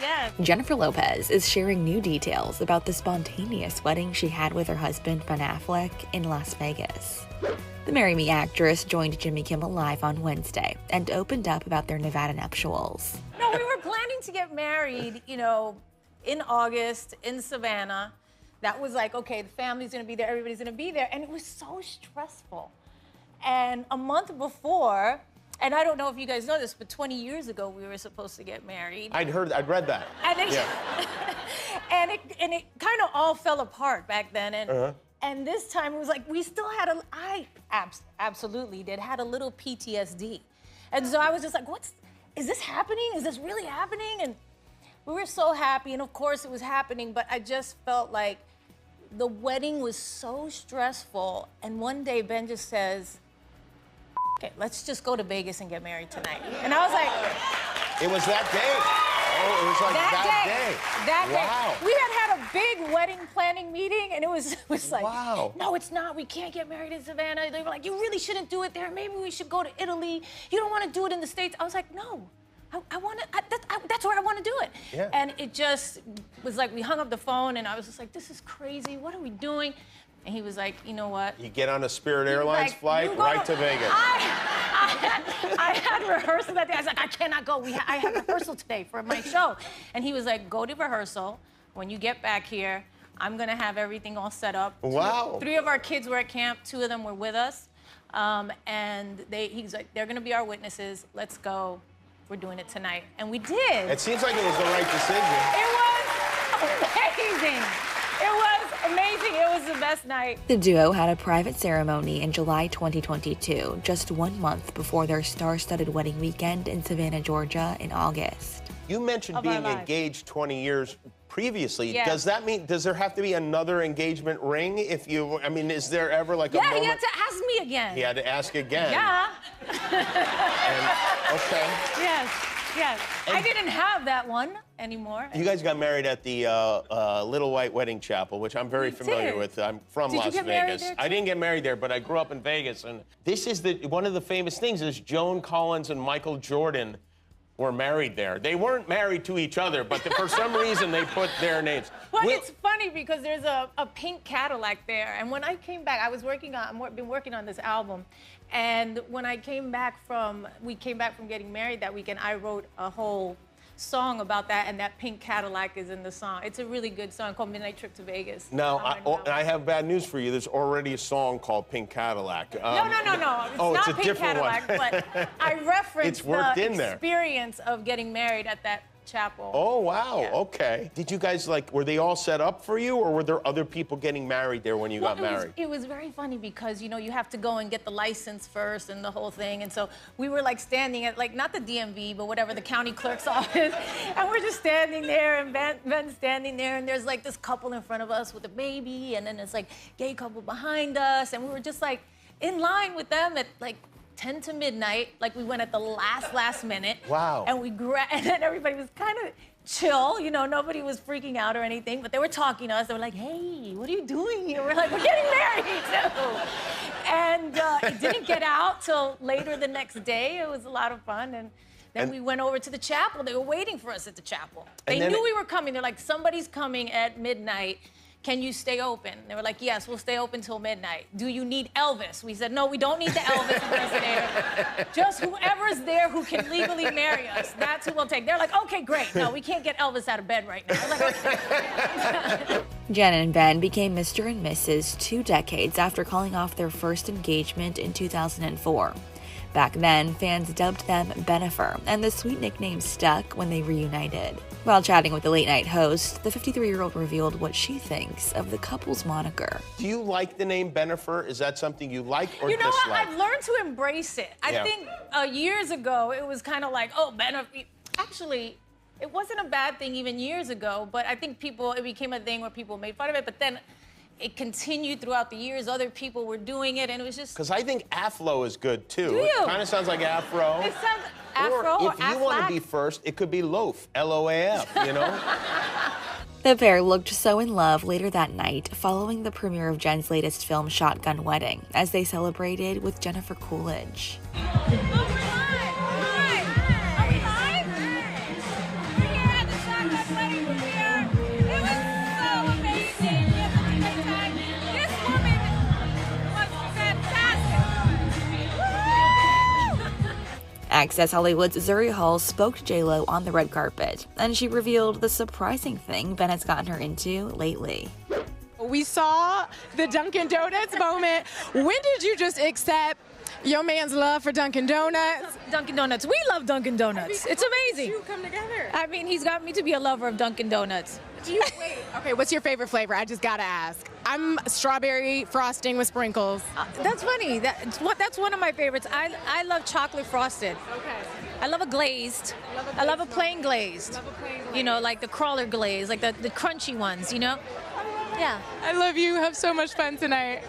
Yes. Jennifer Lopez is sharing new details about the spontaneous wedding she had with her husband, Ben Affleck, in Las Vegas. The Marry Me actress joined Jimmy Kimmel Live on Wednesday and opened up about their Nevada nuptials. No, we were planning to get married, in August in Savannah. That was like, okay, the family's gonna be there, everybody's gonna be there, and it was so stressful. And a month before, and I don't know if you guys know this, but 20 years ago we were supposed to get married. I'd read that. And it, yeah. and it kind of all fell apart back then. And this time it was like we still had I absolutely did had a little PTSD, and so I was just like, is this happening? Is this really happening? And we were so happy, and of course it was happening, but I just felt like the wedding was so stressful. And one day Ben just says, okay, let's just go to Vegas and get married tonight. And I was like, it was that day. Oh, it was like that day. That wow. day. We had a big wedding planning meeting, and it was like, wow. No, it's not. We can't get married in Savannah. They were like, you really shouldn't do it there. Maybe we should go to Italy. You don't want to do it in the States. I was like, no. I want to, that's where I want to do it. Yeah. And it just was like, we hung up the phone, and I was just like, this is crazy. What are we doing? And he was like, you know what? You get on a Spirit Airlines flight right to Vegas. I had rehearsal that day. I was like, I cannot go. I have rehearsal today for my show. And he was like, go to rehearsal. When you get back here, I'm going to have everything all set up. Wow. 3 of our kids were at camp. 2 of them were with us. And he's like, they're going to be our witnesses. Let's go. We're doing it tonight. And we did. It seems like it was the right decision. It was amazing. It was amazing. It was the best night. The duo had a private ceremony in July 2022, just 1 month before their star-studded wedding weekend in Savannah, Georgia in August. You mentioned being engaged 20 years previously. Yes. Does that mean, does there have to be another engagement ring if you, I mean, is there ever like a moment? Yeah, he had to ask me again. He had to ask again. Yeah. Okay. Yes. I didn't have that one anymore. You guys got married at the Little White Wedding Chapel, which I'm very familiar with. I'm from Las Vegas. I didn't get married there, but I grew up in Vegas. And this is one of the famous things is Joan Collins and Michael Jordan were married there. They weren't married to each other, but for some reason they put their names. Well, it's funny because there's a pink Cadillac there. And when I came back, I've been working on this album. And when we came back from getting married that weekend, I wrote a whole song about that, and that pink Cadillac is in the song. It's a really good song called Midnight Trip to Vegas. Now, I have bad news for you. There's already a song called Pink Cadillac. No. It's not Pink Cadillac, but I referenced the experience of getting married at that chapel. Oh, wow. Yeah. Okay. Did you guys, were they all set up for you, or were there other people getting married there when you got married? It was very funny because, you have to go and get the license first and the whole thing. And so we were standing at, not the DMV, but whatever, the county clerk's office. And we're just standing there, and Ben's standing there, and there's this couple in front of us with a baby, and then there's gay couple behind us. And we were just in line with them at 10 to midnight, we went at the last minute. Wow. And and then everybody was kind of chill, nobody was freaking out or anything, but they were talking to us. They were like, hey, what are you doing here? We're like, we're getting married too. And it didn't get out till later the next day. It was a lot of fun. And then we went over to the chapel. They were waiting for us at the chapel. They knew we were coming. They're like, somebody's coming at midnight. Can you stay open? They were like, yes, we'll stay open till midnight. Do you need Elvis? We said, no, we don't need the Elvis impersonator. Just whoever's there who can legally marry us, that's who we'll take. They're like, okay, great. No, we can't get Elvis out of bed right now. We're like, okay. Jen and Ben became Mr. and Mrs. 2 decades after calling off their first engagement in 2004. Back then, fans dubbed them Bennifer, and the sweet nickname stuck when they reunited. While chatting with the late-night host, the 53-year-old revealed what she thinks of the couple's moniker. Do you like the name Bennifer? Is that something you like or dislike? You know what? I've learned to embrace it. I think years ago, it was kind of like, oh, Bennifer. Actually, it wasn't a bad thing even years ago, but I think it became a thing where people made fun of it, but then it continued throughout the years. Other people were doing it, and it was just... Because I think Aflo is good, too. Do you? It kind of sounds like Afro. It sounds Afro or if you want to be first, it could be Loaf, L-O-A-F, The pair looked so in love later that night, following the premiere of Jen's latest film, Shotgun Wedding, as they celebrated with Jennifer Coolidge. Access Hollywood's Zuri Hall spoke to J-Lo on the red carpet, and she revealed the surprising thing Ben has gotten her into lately. We saw the Dunkin' Donuts moment. When did you just accept your man's love for Dunkin' Donuts? Dunkin' Donuts. We love Dunkin' Donuts. It's amazing. You come together. I mean, he's got me to be a lover of Dunkin' Donuts. Wait. Okay, what's your favorite flavor? I just gotta ask. I'm strawberry frosting with sprinkles. That's funny. That's one of my favorites. I love chocolate frosted. Okay. I love a glazed. I love a plain glazed. You know, like the crawler glaze, like the crunchy ones, you know? Yeah. I love you. Have so much fun tonight.